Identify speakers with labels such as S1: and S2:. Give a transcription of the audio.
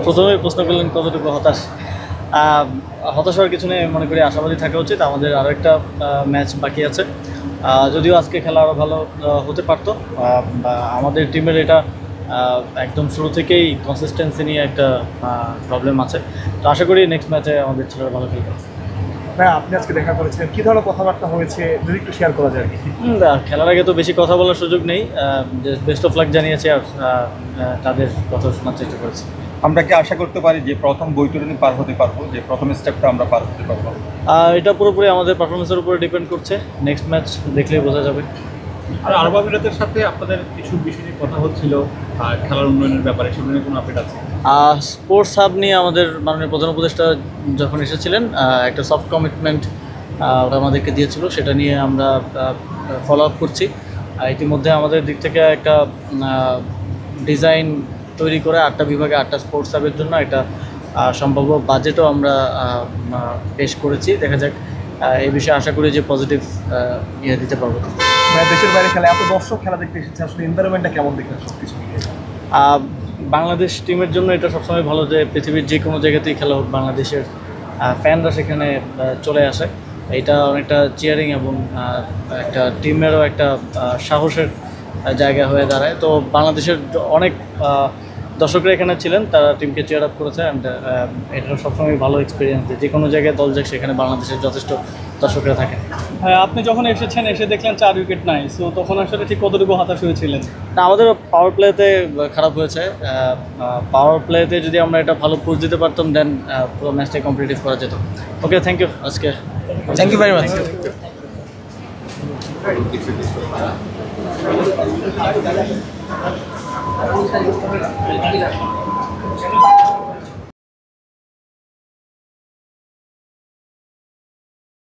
S1: প্রথমেই প্রশ্ন করলেন কতটুকু হতাশ। আহ, হতাশ হওয়ার কিছু নেই, আমি মনে করি আশাবাদী থাকা উচিত। আমাদের আরও একটা ম্যাচ বাকি আছে, যদিও আজকে খেলা আরও ভালো হতে পারতো। বা আমাদের টিমের এটা একদম শুরু থেকেই কনসিস্টেন্সি নিয়ে একটা প্রবলেম আছে। তো আশা করি নেক্সট ম্যাচে আমাদের ছেলেরা ভালো খেলবে।
S2: হ্যাঁ, আপনি আজকে দেখা করেছেন, কি ধরনের কথাবার্তা হয়েছে যদি একটু শেয়ার করা যায় আর কি।
S1: খেলার আগে তো বেশি কথা বলার সুযোগ নেই, বেস্ট অফ লাক জানিয়েছে আর তাদের কথা শোনার চেষ্টা করেছি।
S3: আমরা কি আশা করতে পারি যে প্রথম বৈতরণী পার হতে পারবো, যে প্রথম স্টেপটা আমরা পার হতে পারবো?
S1: এটা পুরোপুরি আমাদের পারফরমেন্সের উপরে ডিপেন্ড করছে, নেক্সট ম্যাচ দেখলেই বোঝা যাবে।
S4: আর আরব আমিরাতের সাথে আপনাদের কিছু বিষয় নিয়ে কথা হচ্ছিল, খেলার উন্নয়নের ব্যাপারে, সেগুলো নিয়ে কোনো আপডেট আছে?
S1: স্পোর্টস হাব নিয়ে আমাদের মাননীয় প্রধান উপদেষ্টা যখন এসেছিলেন, একটা সফট কমিটমেন্ট ওরা আমাদেরকে দিয়েছিল, সেটা নিয়ে আমরা ফলো আপ করছি। ইতিমধ্যে আমাদের দিক থেকে একটা ডিজাইন তৈরি করে 8টা বিভাগে 8টা স্পোর্টস হাবের জন্য একটা সম্ভাব্য বাজেটও আমরা পেশ করেছি। দেখা যাক, এই বিষয়ে আশা করি যে পজিটিভ ইয়ে দিতে পারবো।
S2: মানে দেশের বাইরে খেলা, এত দর্শক খেলা দেখতে এসেছে, আসলে এনভায়রনমেন্টটা কেমন দেখলেন সব কিছু মিলিয়ে?
S1: বাংলাদেশ টিমের জন্য এটা সবসময় ভালো যে পৃথিবীর যে কোনো জায়গাতেই খেলা হোক, বাংলাদেশের ফ্যানরা সেখানে চলে আসে। এটা অনেকটা চিয়ারিং এবং একটা টিমেরও একটা সাহসের জায়গা হয়ে দাঁড়ায়। তো বাংলাদেশের অনেক দর্শকরা এখানে ছিলেন, তারা টিমকে চিয়ার আপ করেছে। অ্যান্ড এটা সবসময় ভালো এক্সপিরিয়েন্স যে কোনো জায়গায় দল যাক, সেখানে বাংলাদেশের যথেষ্ট দর্শকরা থাকেন।
S5: হ্যাঁ, আপনি যখন এসেছেন, এসে দেখলেন 4 উইকেট নাই, সো তখন আসলে ঠিক কতটুকু হতাশ হয়েছিলেন?
S1: না, আমাদের পাওয়ার প্লেতে খারাপ হয়েছে। পাওয়ার প্লেতে যদি আমরা এটা ভালো পুশ দিতে পারতাম, দেন পুরো ম্যাচটাই কম্পিটিটিভ করা যেত। ওকে, থ্যাংক ইউ। আজকে
S6: থ্যাংক ইউ ভেরি মাচ।